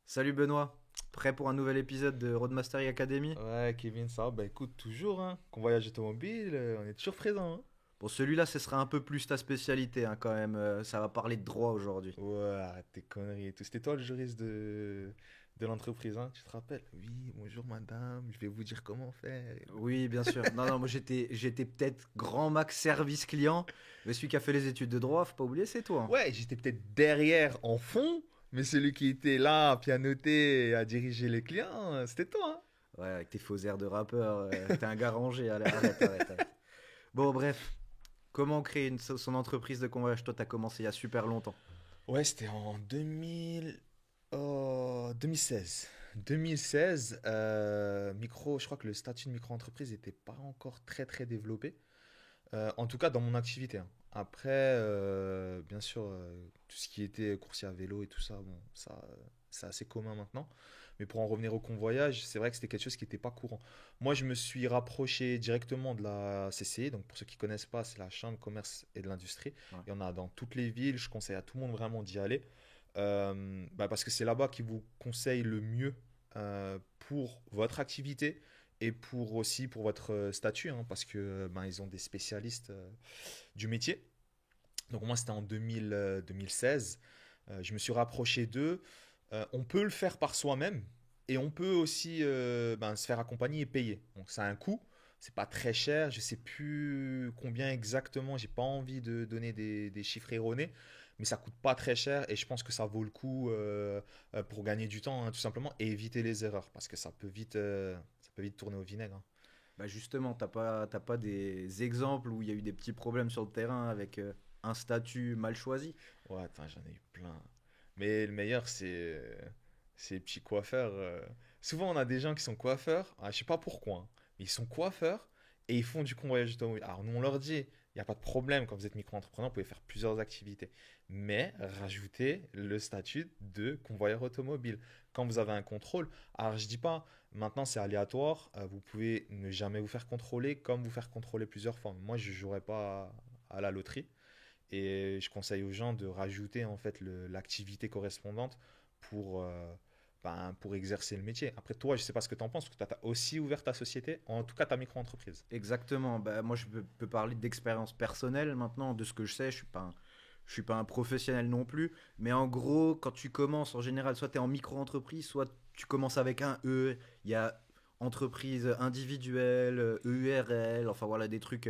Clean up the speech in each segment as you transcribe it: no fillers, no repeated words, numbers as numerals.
Salut Benoît, prêt pour un nouvel épisode de Roadmastery Academy? Ouais, Kevin, ça va? Bah écoute, toujours, hein. Convoyage automobile, on est toujours présent, hein. Bon, celui-là, ce sera un peu plus ta spécialité quand même. Ça va parler de droit aujourd'hui. Ouais, arrête tes conneries et tout. C'était toi le juriste de l'entreprise, hein, tu te rappelles? Oui, bonjour madame, je vais vous dire comment faire et tout. Oui, bien sûr. Non, non, moi j'étais peut-être grand max service client, mais celui qui a fait les études de droit, faut pas oublier, c'est toi, hein. Ouais, j'étais peut-être derrière en fond, mais celui qui était là à pianoter et à diriger les clients, c'était toi, hein. Ouais, avec tes faux airs de rappeur, t'es un gars rangé. Allez, arrête, arrête, arrête. Bon, bref, comment créer son entreprise de convoyage? Toi, t'as commencé il y a super longtemps. Ouais, c'était en 2000, 2016. 2016, je crois que le statut de micro-entreprise n'était pas encore très très développé. En tout cas, dans mon activité, hein. Après, bien sûr, tout ce qui était coursier à vélo et tout ça, bon, ça, c'est assez commun maintenant. Mais pour en revenir au convoyage, c'est vrai que c'était quelque chose qui n'était pas courant. Moi, je me suis rapproché directement de la CCI. Donc, pour ceux qui connaissent pas, c'est la Chambre de commerce et de l'industrie. Ouais. Il y en a dans toutes les villes. Je conseille à tout le monde vraiment d'y aller. Parce que c'est là-bas qu'ils vous conseillent le mieux pour votre activité et pour aussi pour votre statut, hein, parce que ils ont des spécialistes du métier. Donc moi c'était en 2016. Je me suis rapproché d'eux. On peut le faire par soi-même et on peut aussi se faire accompagner et payer. Donc ça a un coût. C'est pas très cher, je sais plus combien exactement, j'ai pas envie de donner des chiffres erronés, mais ça coûte pas très cher et je pense que ça vaut le coup pour gagner du temps, hein, tout simplement, et éviter les erreurs parce que ça peut vite tourner au vinaigre, hein. Bah justement, t'as pas des exemples où il y a eu des petits problèmes sur le terrain avec un statut mal choisi? Ouais, attends, j'en ai eu plein. Mais le meilleur, c'est les petits coiffeurs. Souvent, on a des gens qui sont coiffeurs. Je sais pas pourquoi, hein, mais ils sont coiffeurs et ils font du convoyage automobile. Alors, nous, on leur dit, il n'y a pas de problème quand vous êtes micro-entrepreneur, vous pouvez faire plusieurs activités. Mais rajoutez le statut de convoyeur automobile. Quand vous avez un contrôle, alors je dis pas, maintenant c'est aléatoire, vous pouvez ne jamais vous faire contrôler comme vous faire contrôler plusieurs fois. Moi, je ne jouerai pas à la loterie. Et je conseille aux gens de rajouter en fait l'activité correspondante pour, pour exercer le métier. Après toi, je ne sais pas ce que tu en penses, parce que tu as aussi ouvert ta société, en tout cas ta micro-entreprise. Exactement. Bah, moi, je peux parler d'expérience personnelle maintenant, de ce que je sais. Je suis pas un professionnel non plus. Mais en gros, quand tu commences, en général, soit tu es en micro-entreprise, soit tu commences avec un E. Il y a entreprise individuelle, EURL, enfin voilà, des trucs.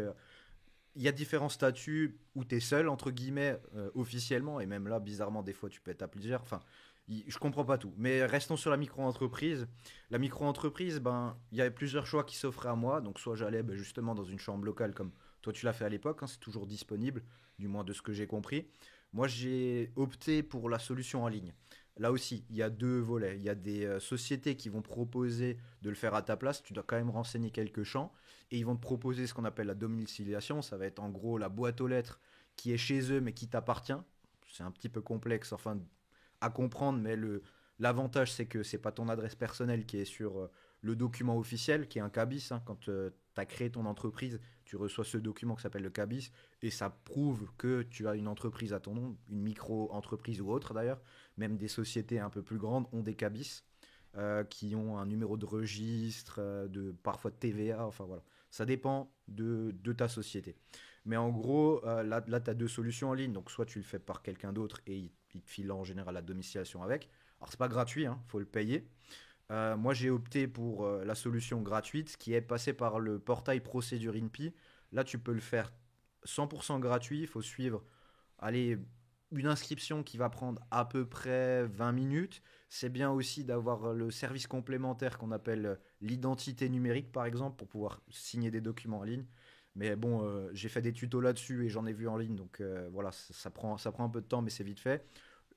Il y a différents statuts où tu es seul, entre guillemets, officiellement. Et même là, bizarrement, des fois, tu peux être à plusieurs. Enfin, je comprends pas tout. Mais restons sur la micro-entreprise. La micro-entreprise, ben, il y avait plusieurs choix qui s'offraient à moi. Donc, soit j'allais justement dans une chambre locale comme toi tu l'as fait à l'époque, hein, c'est toujours disponible, du moins de ce que j'ai compris. Moi, j'ai opté pour la solution en ligne. Là aussi, il y a deux volets. Il y a des sociétés qui vont proposer de le faire à ta place. Tu dois quand même renseigner quelques champs. Et ils vont te proposer ce qu'on appelle la domiciliation. Ça va être en gros la boîte aux lettres qui est chez eux mais qui t'appartient. C'est un petit peu complexe, enfin, à comprendre, mais l'avantage, c'est que c'est pas ton adresse personnelle qui est sur le document officiel, qui est un CABIS, hein. Quand tu as créé ton entreprise, tu reçois ce document qui s'appelle le CABIS, et ça prouve que tu as une entreprise à ton nom, une micro-entreprise ou autre d'ailleurs. Même des sociétés un peu plus grandes ont des CABIS qui ont un numéro de registre, parfois de TVA, enfin voilà. Ça dépend de ta société. Mais en gros, là tu as deux solutions en ligne. Donc, soit tu le fais par quelqu'un d'autre et il te file en général la domiciliation avec. Alors, c'est pas gratuit, il faut le payer. Moi, j'ai opté pour la solution gratuite qui est passée par le portail Procédure INPI. Là, tu peux le faire 100% gratuit. Il faut suivre, allez, une inscription qui va prendre à peu près 20 minutes. C'est bien aussi d'avoir le service complémentaire qu'on appelle l'identité numérique, par exemple, pour pouvoir signer des documents en ligne. Mais bon, j'ai fait des tutos là-dessus et j'en ai vu en ligne, donc voilà, ça prend un peu de temps, mais c'est vite fait.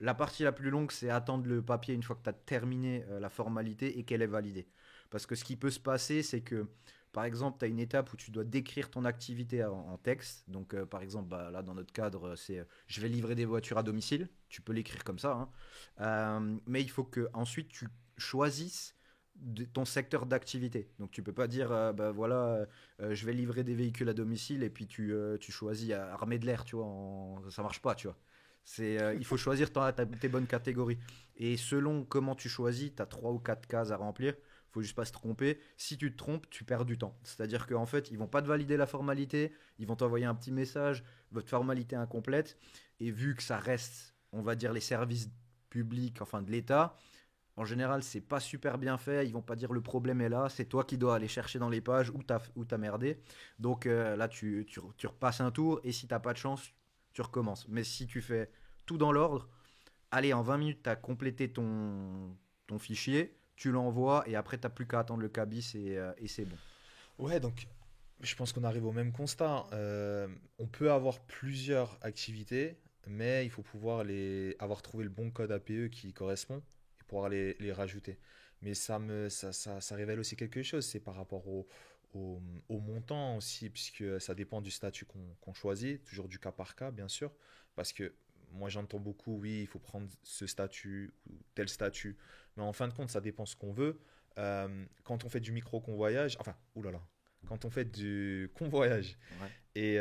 La partie la plus longue, c'est attendre le papier une fois que tu as terminé la formalité et qu'elle est validée. Parce que ce qui peut se passer, c'est que, par exemple, tu as une étape où tu dois décrire ton activité en texte. Donc, par exemple, bah, là, dans notre cadre, c'est je vais livrer des voitures à domicile. Tu peux l'écrire comme ça, hein. Mais il faut que ensuite tu choisisses ton secteur d'activité. Donc, tu peux pas dire, bah voilà, je vais livrer des véhicules à domicile et puis tu choisis armée de l'air, tu vois. Ça marche pas, tu vois. Il faut choisir tes bonnes catégories. Et selon comment tu choisis, tu as 3 ou 4 cases à remplir. Faut juste pas se tromper. Si tu te trompes, tu perds du temps. C'est-à-dire qu'en fait, ils vont pas te valider la formalité, ils vont t'envoyer un petit message, votre formalité incomplète. Et vu que ça reste, on va dire, les services publics, enfin de l'État, en général, c'est pas super bien fait. Ils vont pas dire le problème est là. C'est toi qui dois aller chercher dans les pages où t'as merdé. Donc là, tu repasses un tour. Et si t'as pas de chance, tu recommences. Mais si tu fais tout dans l'ordre, allez, en 20 minutes, tu as complété ton fichier. Tu l'envoies et après, tu n'as plus qu'à attendre le cabis et c'est bon. Ouais, donc je pense qu'on arrive au même constat. On peut avoir plusieurs activités, mais il faut pouvoir avoir trouvé le bon code APE qui correspond et pouvoir les rajouter. Mais ça révèle aussi quelque chose, c'est par rapport au montant aussi, puisque ça dépend du statut qu'on choisit, toujours du cas par cas, bien sûr, parce que moi j'entends beaucoup, oui, il faut prendre ce statut ou tel statut, mais en fin de compte, ça dépend ce qu'on veut. Quand on fait du micro-convoyage, enfin, oulala, quand on fait du convoyage, Ouais. et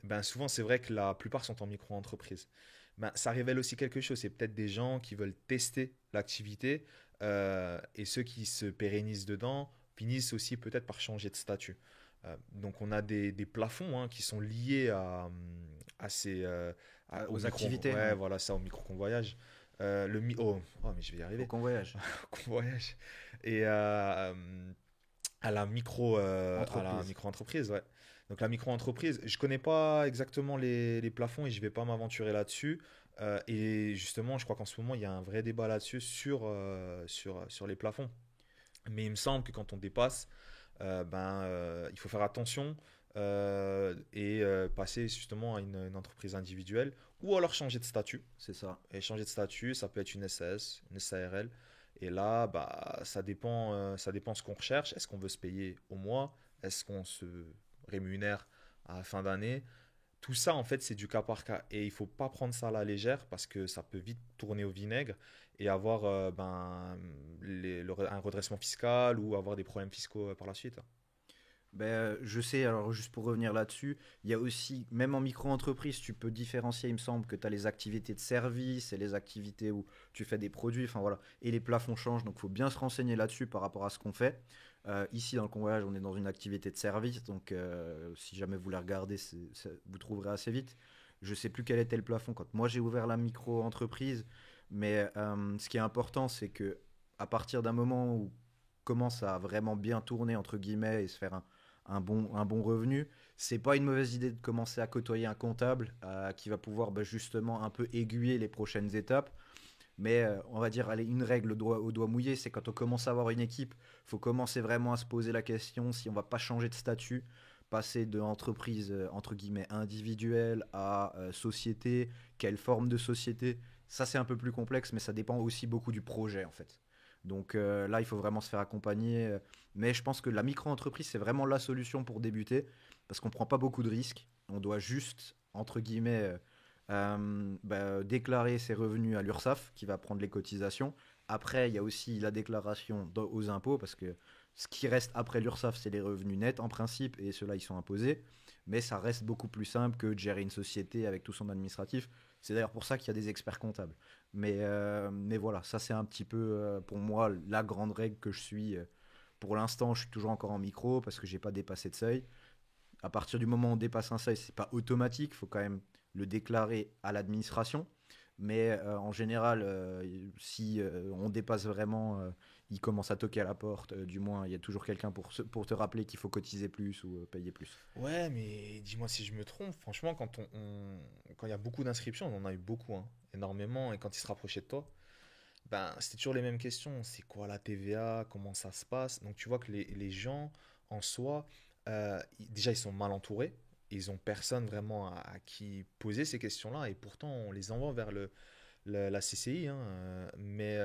ben souvent c'est vrai que la plupart sont en micro-entreprise. Ben, ça révèle aussi quelque chose, c'est peut-être des gens qui veulent tester l'activité et ceux qui se pérennisent dedans finissent aussi peut-être par changer de statut. Donc on a des plafonds hein, qui sont liés à au Aux micro, activités, ouais, ouais. voilà ça, au micro-convoyage. Oh, mais je vais y Au arriver. convoyage. Convoyage. Et à la Entreprise. micro-entreprise, ouais. Donc la micro-entreprise, je connais pas exactement les plafonds et je vais pas m'aventurer là-dessus. Et justement, je crois qu'en ce moment, il y a un vrai débat là-dessus sur les plafonds. Mais il me semble que quand on dépasse, il faut faire attention et passer justement à une entreprise individuelle ou alors changer de statut. C'est ça. Et changer de statut, ça peut être une SAS, une SARL. Et là, bah, ça dépend ce qu'on recherche. Est-ce qu'on veut se payer au mois? Est-ce qu'on se rémunère à la fin d'année? Tout ça, en fait, c'est du cas par cas. Et il ne faut pas prendre ça à la légère parce que ça peut vite tourner au vinaigre et avoir un redressement fiscal ou avoir des problèmes fiscaux par la suite. Je sais, alors juste pour revenir là-dessus, il y a aussi, même en micro-entreprise, tu peux différencier, il me semble, que tu as les activités de service et les activités où tu fais des produits, enfin voilà, et les plafonds changent, donc il faut bien se renseigner là-dessus par rapport à ce qu'on fait. Ici, dans le convoyage, on est dans une activité de service, donc si jamais vous la regardez, vous trouverez assez vite. Je sais plus quel était le plafond quand moi j'ai ouvert la micro-entreprise, mais ce qui est important, c'est que à partir d'un moment où commence à vraiment bien tourner, entre guillemets, et se faire un bon revenu, c'est pas une mauvaise idée de commencer à côtoyer un comptable qui va pouvoir justement un peu aiguiller les prochaines étapes. Mais on va dire, allez, une règle au doigt mouillé, c'est quand on commence à avoir une équipe, il faut commencer vraiment à se poser la question si on va pas changer de statut, passer de entreprise entre guillemets individuelle à société, quelle forme de société. Ça, c'est un peu plus complexe, mais ça dépend aussi beaucoup du projet en fait. Donc là, il faut vraiment se faire accompagner. Mais je pense que la micro-entreprise, c'est vraiment la solution pour débuter parce qu'on ne prend pas beaucoup de risques. On doit juste, entre guillemets, déclarer ses revenus à l'URSSAF qui va prendre les cotisations. Après, il y a aussi la déclaration aux impôts parce que ce qui reste après l'URSSAF, c'est les revenus nets en principe et ceux-là, ils sont imposés. Mais ça reste beaucoup plus simple que de gérer une société avec tout son administratif. C'est d'ailleurs pour ça qu'il y a des experts comptables. Mais voilà, ça c'est un petit peu pour moi la grande règle que je suis. Pour l'instant, je suis toujours encore en micro parce que j'ai pas dépassé de seuil. À partir du moment où on dépasse un seuil, c'est pas automatique, il faut quand même le déclarer à l'administration. Mais en général, si on dépasse vraiment, il commence à toquer à la porte, du moins il y a toujours quelqu'un pour te rappeler qu'il faut cotiser plus ou payer plus. Ouais, mais dis-moi si je me trompe. Franchement, quand il y a beaucoup d'inscriptions, on en a eu beaucoup, hein, énormément, et quand ils se rapprochaient de toi, ben, c'était toujours les mêmes questions. C'est quoi la TVA? Comment ça se passe? Donc tu vois que les gens, en soi, déjà, ils sont mal entourés. Ils ont personne vraiment à qui poser ces questions-là. Et pourtant, on les envoie vers la CCI. Hein, mais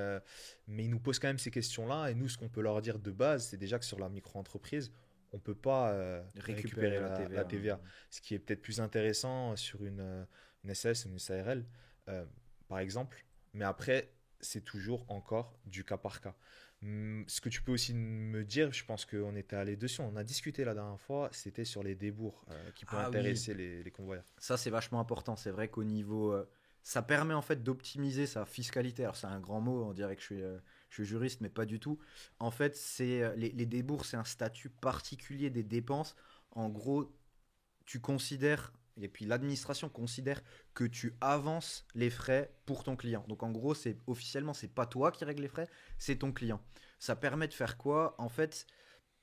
ils nous posent quand même ces questions-là. Et nous, ce qu'on peut leur dire de base, c'est déjà que sur la micro-entreprise, on ne peut pas Récupérer récupérer la la TVA. TVA. Ce qui est peut-être plus intéressant sur une SS, une SARL, par exemple. Mais après, c'est toujours encore du cas par cas. Ce que tu peux aussi me dire, je pense qu'on était allé dessus, on a discuté la dernière fois, c'était sur les débours qui peut Ah oui, intéresser les convoyeurs. ça c'est vachement important. C'est vrai qu'au niveau ça permet en fait d'optimiser sa fiscalité. Alors c'est un grand mot, on dirait que je suis juriste, mais pas du tout. En fait, les débours, c'est un statut particulier des dépenses. En gros, tu considères, et puis l'administration considère que tu avances les frais pour ton client. Donc en gros, c'est officiellement, c'est pas toi qui règle les frais, c'est ton client. Ça permet de faire quoi? En fait,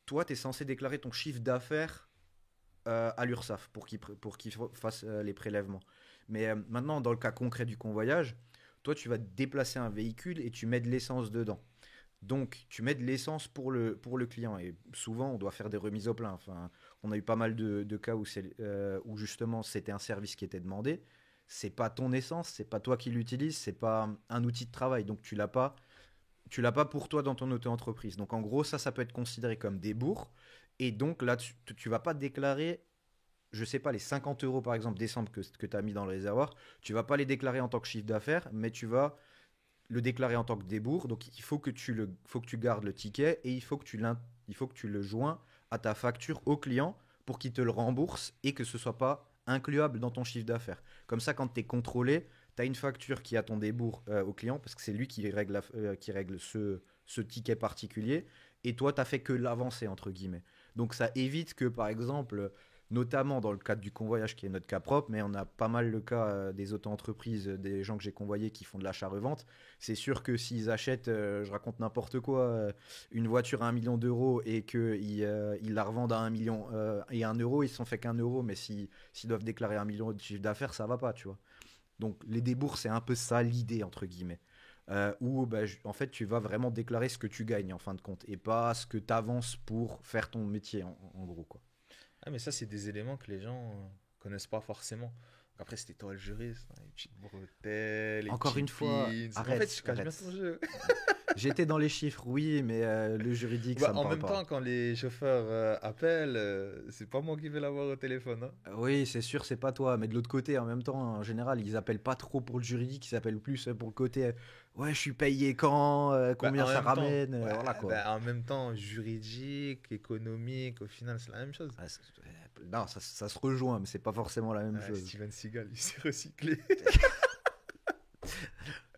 toi, tu es censé déclarer ton chiffre d'affaires à l'URSSAF pour qu'il fasse les prélèvements. Mais maintenant, dans le cas concret du convoyage, toi, tu vas déplacer un véhicule et tu mets de l'essence dedans. Donc, tu mets de l'essence pour le client. Et souvent, on doit faire des remises au plein. Enfin, on a eu pas mal de cas où justement c'était un service qui était demandé. C'est pas ton essence, c'est pas toi qui l'utilises, c'est pas un outil de travail. Donc, tu l'as pas pour toi dans ton auto-entreprise. Donc, en gros, ça peut être considéré comme des bourgs. Et donc, là, tu vas pas déclarer, je sais pas, les 50 euros par exemple décembre que tu as mis dans le réservoir. Tu vas pas les déclarer en tant que chiffre d'affaires, mais tu vas le déclarer en tant que débours. Donc il faut que tu gardes le ticket et il faut que tu le joins à ta facture au client pour qu'il te le rembourse et que ce soit pas incluable dans ton chiffre d'affaires. Comme ça, quand tu es contrôlé, tu as une facture qui a ton débours au client parce que c'est lui qui règle ce ticket particulier et toi, tu n'as fait que l'avancer, entre guillemets. Donc ça évite que, par exemple, notamment dans le cadre du convoyage qui est notre cas propre, mais on a pas mal le cas des auto-entreprises, des gens que j'ai convoyés qui font de l'achat-revente. C'est sûr que s'ils achètent, je raconte n'importe quoi, une voiture à 1 million d'euros et qu'ils la revendent à 1 million et 1 euro, ils se sont fait qu'1 euro, mais s'ils doivent déclarer 1 million de chiffre d'affaires, ça va pas, tu vois. Donc les débours, c'est un peu ça l'idée, entre guillemets. Où bah, en fait tu vas vraiment déclarer ce que tu gagnes en fin de compte et pas ce que tu avances pour faire ton métier en gros quoi. Ah, mais ça, c'est des éléments que les gens connaissent pas forcément. Après, c'était toi le juriste, hein, les petites bretelles, les Encore petites une fois, pins. En fait, arrête, tu caches bien ton arrête. jeu. J'étais dans les chiffres, oui, mais le juridique, Bah, ça me en parle même pas. temps, quand les chauffeurs appellent, c'est pas moi qui vais l'avoir au téléphone, hein. Oui, c'est sûr, c'est pas toi, mais de l'autre côté, en même temps, en général, ils appellent pas trop pour le juridique, ils appellent plus pour le côté, ouais, je suis payé quand, Bah, combien en ça même temps, ramène, ouais, voilà quoi. bah, en même temps, juridique, économique, au final, c'est la même chose. Ah, non, ça se rejoint, mais c'est pas forcément la même Ouais, chose. Steven Seagal, il s'est recyclé.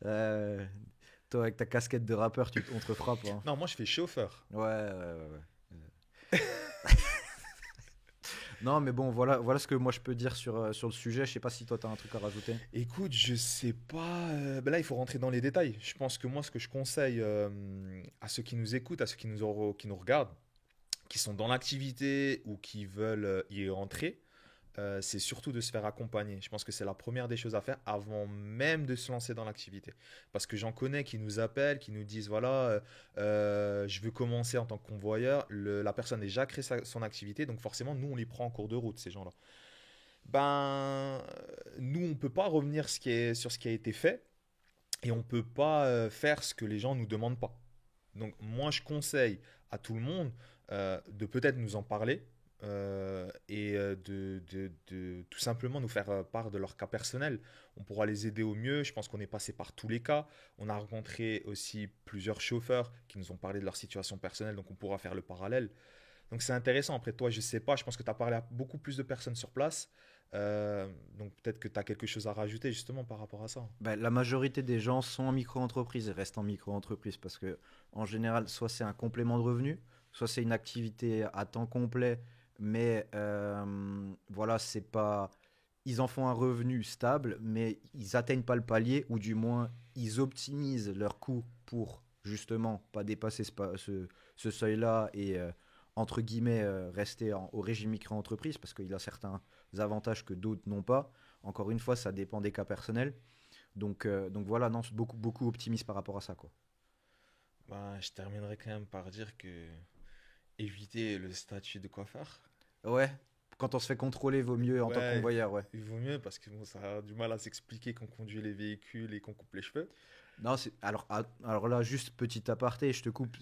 Euh, Toi, avec ta casquette de rappeur, on te frappe, hein. Non, moi, je fais chauffeur. Ouais, ouais, ouais, ouais. Non, mais bon, voilà ce que moi je peux dire sur le sujet. Je sais pas si toi t'as un truc à rajouter. Écoute, je sais pas. Bah là, il faut rentrer dans les détails. Je pense que moi, ce que je conseille à ceux qui nous écoutent, à ceux qui nous regardent, qui sont dans l'activité ou qui veulent y rentrer, c'est surtout de se faire accompagner. Je pense que c'est la première des choses à faire avant même de se lancer dans l'activité. Parce que j'en connais qui nous appellent, qui nous disent, voilà, je veux commencer en tant que convoyeur. La personne a déjà créé son activité, donc forcément, nous, on les prend en cours de route, ces gens-là. Ben, nous, on ne peut pas revenir sur ce qui a été fait et on ne peut pas faire ce que les gens ne nous demandent pas. Donc, moi, je conseille à tout le monde de peut-être nous en parler et de tout simplement nous faire part de leur cas personnel. On pourra les aider au mieux. Je pense qu'on est passé par tous les cas. On a rencontré aussi plusieurs chauffeurs qui nous ont parlé de leur situation personnelle, donc on pourra faire le parallèle. Donc c'est intéressant. Après toi, je sais pas, je pense que tu as parlé à beaucoup plus de personnes sur place. Donc peut-être que tu as quelque chose à rajouter justement par rapport à ça. Ben, la majorité des gens sont en micro-entreprise et restent en micro-entreprise parce que, en général, soit c'est un complément de revenu, soit c'est une activité à temps complet, mais voilà, c'est pas. Ils en font un revenu stable, mais ils atteignent pas le palier, ou du moins, ils optimisent leurs coûts pour justement pas dépasser ce seuil-là et entre guillemets rester au régime micro-entreprise parce qu'il a certains avantages que d'autres n'ont pas. Encore une fois, ça dépend des cas personnels. Donc voilà, non, c'est beaucoup optimiste par rapport à ça, quoi. Ben, je terminerai quand même par dire que éviter le statut de coiffeur. Ouais, quand on se fait contrôler, vaut mieux en tant que Ouais, convoyeur, ouais. il vaut mieux parce que bon, ça a du mal à s'expliquer qu'on conduit les véhicules et qu'on coupe les cheveux. Non, alors là, juste petit aparté, je te coupe.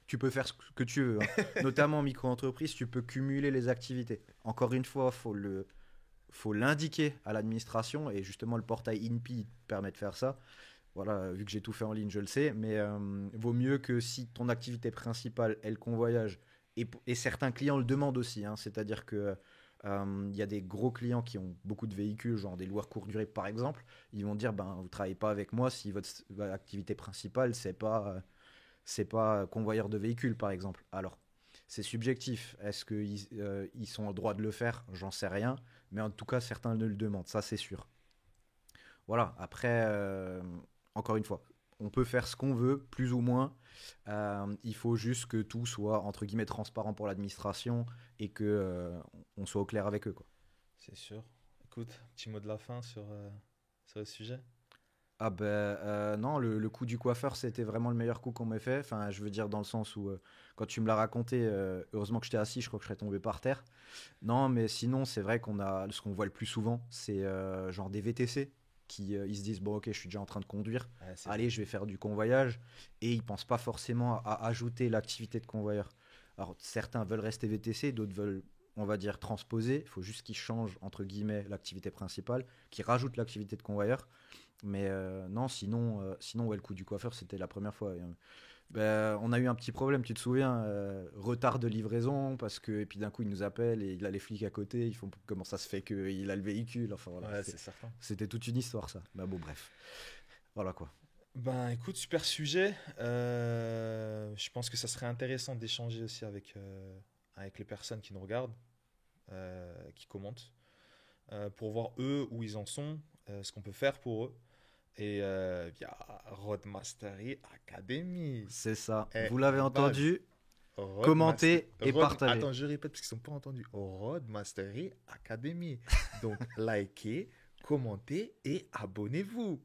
Tu peux faire ce que tu veux, hein. Notamment en micro-entreprise, tu peux cumuler les activités. Encore une fois, faut l'indiquer à l'administration et justement le portail INPI permet de faire ça. Voilà, vu que j'ai tout fait en ligne, je le sais, mais vaut mieux que si ton activité principale est le convoyage, et certains clients le demandent aussi, hein, c'est-à-dire que, Il y a des gros clients qui ont beaucoup de véhicules, genre des loueurs courte durée par exemple. Ils vont dire, ben, vous travaillez pas avec moi si votre activité principale, c'est pas convoyeur de véhicules par exemple. Alors, c'est subjectif. Est-ce qu'ils ils sont en droit de le faire? J'en sais rien. Mais en tout cas, certains le demandent, ça c'est sûr. Voilà, après, encore une fois, on peut faire ce qu'on veut, plus ou moins. Il faut juste que tout soit, entre guillemets, transparent pour l'administration et que on soit au clair avec eux, quoi. C'est sûr. Écoute, petit mot de la fin sur le sujet. Ah ben non, le coup du coiffeur, c'était vraiment le meilleur coup qu'on m'ait fait. Enfin, je veux dire dans le sens où quand tu me l'as raconté, heureusement que j'étais assis, je crois que je serais tombé par terre. Non, mais sinon, c'est vrai qu'on a ce qu'on voit le plus souvent, c'est genre des VTC qui ils se disent bon ok, je suis déjà en train de conduire, Ouais, c'est allez, je vais faire du convoyage et ils pensent pas forcément à ajouter l'activité de convoyeur. Alors certains veulent rester VTC, d'autres veulent on va dire transposer. Il faut juste qu'ils changent entre guillemets l'activité principale, qu'ils rajoutent l'activité de convoyeur. Mais non, sinon ouais, le coup du coiffeur, c'était la première fois. Et, ben, on a eu un petit problème, tu te souviens, retard de livraison, parce que, et puis d'un coup, il nous appelle et il a les flics à côté, ils font comment ça se fait qu'il a le véhicule, enfin voilà, ouais, c'est certain. c'était toute une histoire ça. Mais bon, bref, voilà quoi. Ben écoute, super sujet. Je pense que ça serait intéressant d'échanger aussi avec les personnes qui nous regardent, qui commentent, pour voir eux où ils en sont, ce qu'on peut faire pour eux. Et via Roadmastery Academy. C'est ça, Et vous l'avez la base. entendu, commentez et partagez. Attends, je répète parce qu'ils ne sont pas entendus. Roadmastery Academy. Donc, likez, commentez et abonnez-vous.